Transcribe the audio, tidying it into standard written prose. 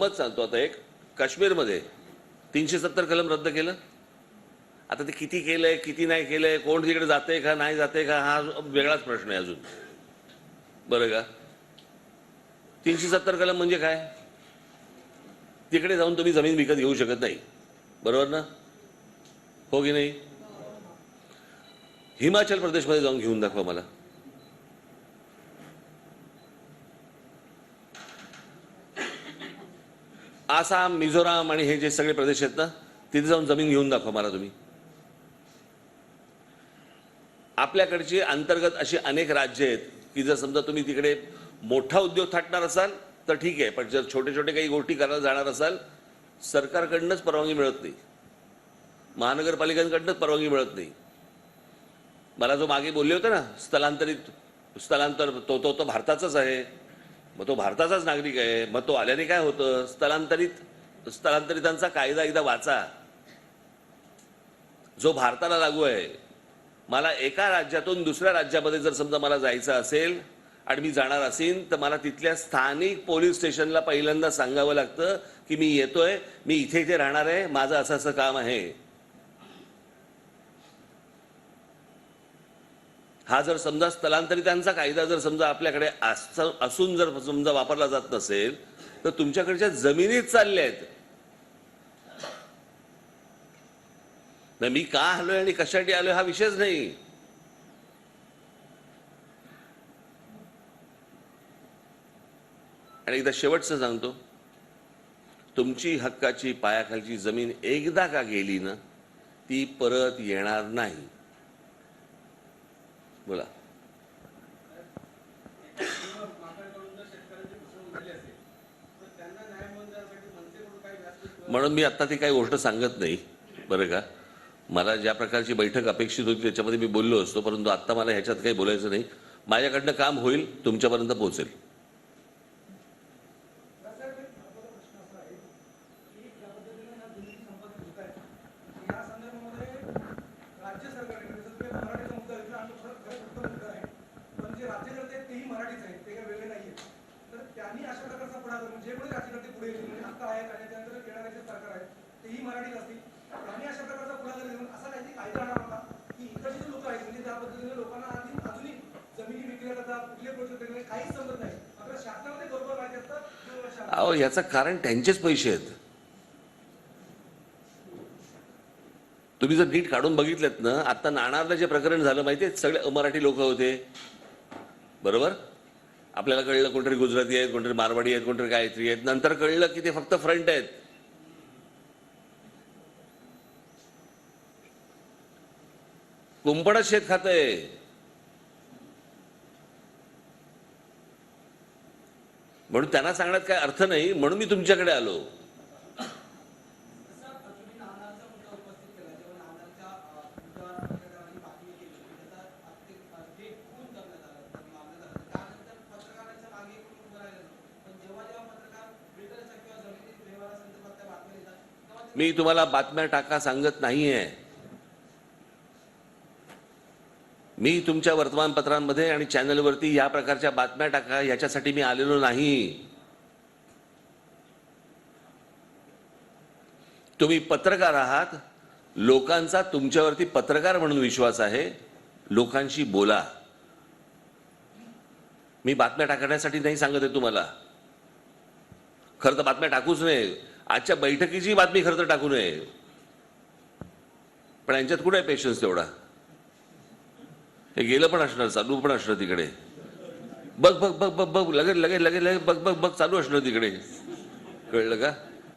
मत सांगतो आता एक काश्मीरमध्ये 370 कलम रद्द केलं. आता ते किती केलंय किती नाही केलंय कोण तिकडे जाते का नाही जाते का हा वेगळाच प्रश्न आहे अजून. बरं का 370 कलम म्हणजे काय? तिकडे जाऊन तुम्ही जमीन विकत घेऊ शकत नाही, बरोबर ना? हो की नाही? हिमाचल प्रदेशमध्ये जाऊन घेऊन दाखवा मला. आसाम मिझोराम आणि हे जे सगळे प्रदेश आहेत ना तिथे जाऊन जमीन घेऊन दाखवा मला तुम्ही. आपल्याकडची अंतर्गत अशी अनेक राज्य आहेत की जर समजा तुम्ही तिकडे मोठा उद्योग थाटणार असाल तर ठीक आहे, पण जर छोटे छोटे काही गोष्टी करायला जाणार असाल सरकारकडूनच परवानगी मिळत नाही, महानगरपालिकांकडूनच परवानगी मिळत नाही. मला जो मागे बोलले होते ना स्थलांतर तो भारताचाच आहे, मग तो भारताचाच नागरिक आहे, मग तो आल्याने काय होतं? स्थलांतरितांचा कायदा एकदा वाचा जो भारताला लागू आहे. मला एका राज्यातून दुसऱ्या राज्यामध्ये जर समजा मला जायचं असेल आणि मी जाणार असेल तर मला तिथल्या स्थानिक पोलीस स्टेशनला पहिल्यांदा सांगावं लागतं की मी येतोय, मी इथे इथे राहणार आहे, माझं असं असं काम आहे. हा जर समजा स्थलांतरितांचा कायदा जर समजा आपल्याकडे असून जर समजा वापरला जात नसेल तर तुमच्याकडच्या जमिनीत चालल्या आहेत. मी का आलोय आणि कशासाठी आलोय हा विषयच नाही. आणि एकदा शेवटचं सांगतो, तुमची हक्काची पायाखालची जमीन एकदा का गेली ना ती परत येणार नाही. बोला. म्हणून मी आता ती काही गोष्ट सांगत नाही, बरं का? मला ज्या प्रकारची बैठक अपेक्षित होती त्याच्यामध्ये मी बोललो असतो, परंतु आता मला ह्याच्यात काही बोलायचं नाही. माझ्याकडनं काम होईल, तुमच्यापर्यंत पोहोचेल. अहो याचं कारण त्यांचेच पैसे आहेत. तुम्ही जर नीट काढून बघितलेत ना, आता नाणारला जे प्रकरण झालं माहितीये, सगळे अमराठी लोक होते, बरोबर? आपल्याला कळलं कोणतरी गुजराती आहेत, कोणतरी मारवाडी आहेत, कोणतरी गायत्री आहेत. नंतर कळलं की ते फक्त फ्रंट आहेत. कुंपणच शेत खातंय. म्हणून त्यांना सांगण्यात काय अर्थ नाही, म्हणून मी तुमच्याकडे आलो. मी तुम्हाला बातम्या टाका सांगत नाहीये. मी तुमच्या वर्तमानपत्रांमध्ये आणि चॅनलवरती या प्रकारच्या बातम्या टाका याच्यासाठी मी आलेलो नाही. तुम्ही पत्रकार आहात, लोकांचा तुमच्यावरती पत्रकार म्हणून विश्वास आहे. लोकांशी बोला. मी बातम्या टाकण्यासाठी नाही सांगत आहे तुम्हाला. खरं तर बातम्या टाकूच नये. आजच्या बैठकीची बातमी खरं तर टाकू नये, पण यांच्यात कुठे आहे पेशन्स तेवढा? हे गेलं पण असणार, चालू पण असणार तिकडे. बघ बघ बघ बघ बघ लगेच लगेच लगेच लगेच बघ बघ बघ चालू असणार तिकडे. कळलं का?